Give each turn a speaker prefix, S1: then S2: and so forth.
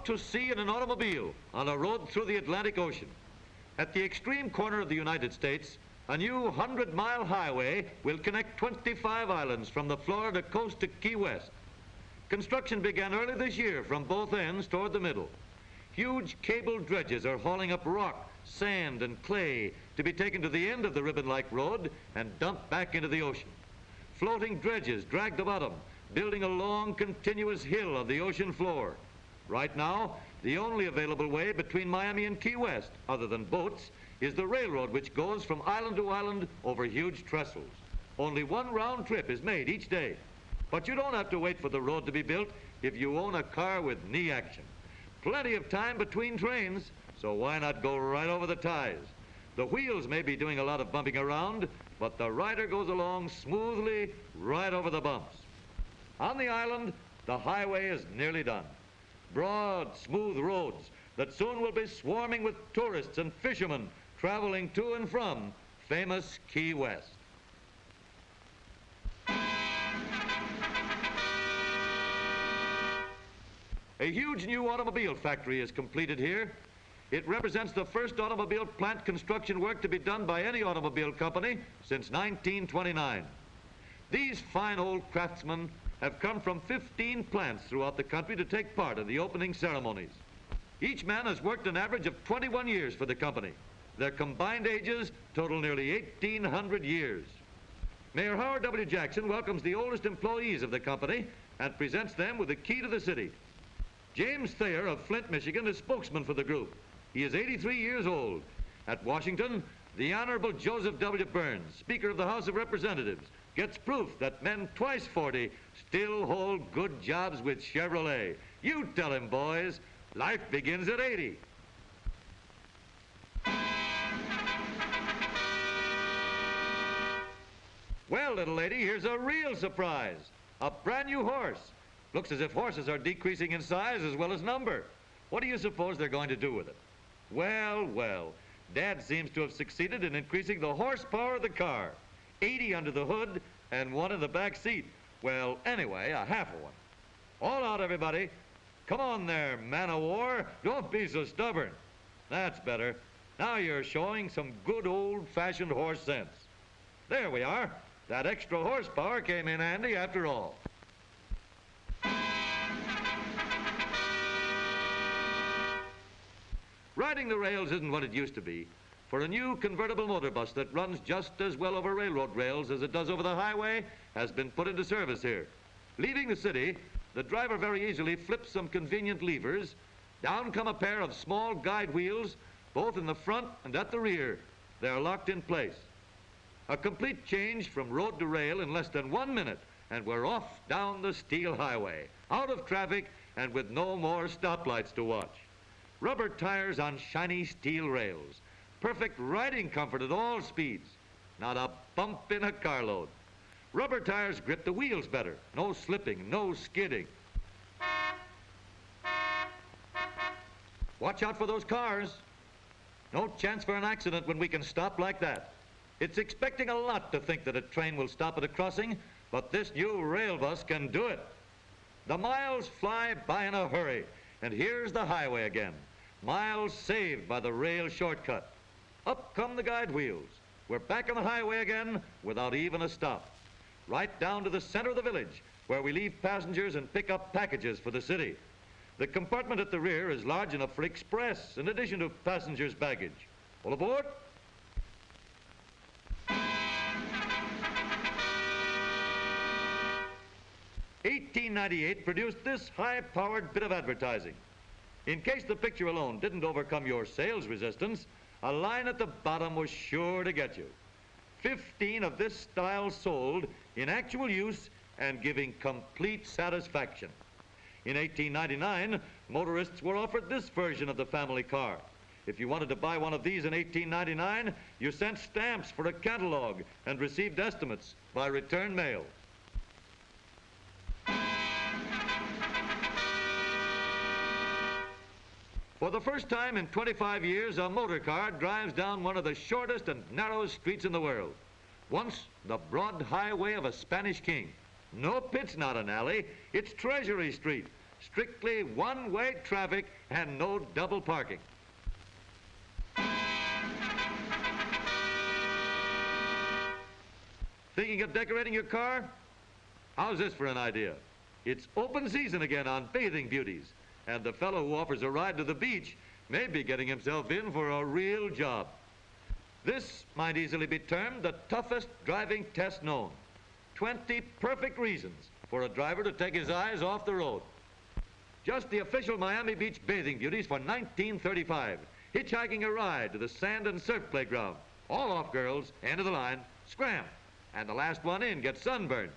S1: Out to sea in an automobile on a road through the Atlantic Ocean. At the extreme corner of the United States, a new 100-mile highway will connect 25 islands from the Florida coast to Key West. Construction began early this year from both ends toward the middle. Huge cable dredges are hauling up rock, sand, and clay to be taken to the end of the ribbon-like road and dumped back into the ocean. Floating dredges drag the bottom, building a long, continuous hill of the ocean floor. Right now, the only available way between Miami and Key West, other than boats, is the railroad which goes from island to island over huge trestles. Only one round trip is made each day. But you don't have to wait for the road to be built if you own a car with knee action. Plenty of time between trains, so why not go right over the ties? The wheels may be doing a lot of bumping around, but the rider goes along smoothly right over the bumps. On the island, the highway is nearly done. Broad, smooth roads that soon will be swarming with tourists and fishermen traveling to and from famous Key West. A huge new automobile factory is completed here. It represents the first automobile plant construction work to be done by any automobile company since 1929. These fine old craftsmen have come from 15 plants throughout the country to take part in the opening ceremonies. Each man has worked an average of 21 years for the company. Their combined ages total nearly 1,800 years. Mayor Howard W. Jackson welcomes the oldest employees of the company and presents them with the key to the city. James Thayer of Flint, Michigan is spokesman for the group. He is 83 years old. At Washington, the Honorable Joseph W. Burns, Speaker of the House of Representatives, gets proof that men twice 40 still hold good jobs with Chevrolet. You tell him, boys, life begins at 80. Well, little lady, here's a real surprise. A brand new horse. Looks as if horses are decreasing in size as well as number. What do you suppose they're going to do with it? Well, well, Dad seems to have succeeded in increasing the horsepower of the car. 80 under the hood and 1 in the back seat. Well, anyway, a half of one. All out, everybody. Come on there, man of war. Don't be so stubborn. That's better. Now you're showing some good old-fashioned horse sense. There we are. That extra horsepower came in handy after all. Riding the rails isn't what it used to be. For a new convertible motor bus that runs just as well over railroad rails as it does over the highway has been put into service here. Leaving the city, the driver very easily flips some convenient levers. Down come a pair of small guide wheels, both in the front and at the rear. They are locked in place. A complete change from road to rail in less than 1 minute, and we're off down the steel highway, out of traffic and with no more stoplights to watch. Rubber tires on shiny steel rails. Perfect riding comfort at all speeds. Not a bump in a carload. Rubber tires grip the wheels better. No slipping, no skidding. Watch out for those cars. No chance for an accident when we can stop like that. It's expecting a lot to think that a train will stop at a crossing, but this new rail bus can do it. The miles fly by in a hurry, and here's the highway again. Miles saved by the rail shortcut. Up come the guide wheels. We're back on the highway again without even a stop. Right down to the center of the village, where we leave passengers and pick up packages for the city. The compartment at the rear is large enough for express, in addition to passengers' baggage. All aboard? 1898 produced this high-powered bit of advertising. In case the picture alone didn't overcome your sales resistance, a line at the bottom was sure to get you. 15 of this style sold in actual use and giving complete satisfaction. In 1899, motorists were offered this version of the family car. If you wanted to buy one of these in 1899, you sent stamps for a catalog and received estimates by return mail. For the first time in 25 years, a motor car drives down one of the shortest and narrowest streets in the world. Once, the broad highway of a Spanish king. Nope, it's not an alley. It's Treasury Street, Strictly one-way traffic and no double parking. Thinking of decorating your car? How's this for an idea? It's open season again on bathing beauties, and the fellow who offers a ride to the beach may be getting himself in for a real job. This might easily be termed the toughest driving test known. 20 perfect reasons for a driver to take his eyes off the road. Just the official Miami Beach bathing beauties for 1935. Hitchhiking a ride to the sand and surf playground. All off, girls. End of the line. Scram. And the last one in gets sunburned.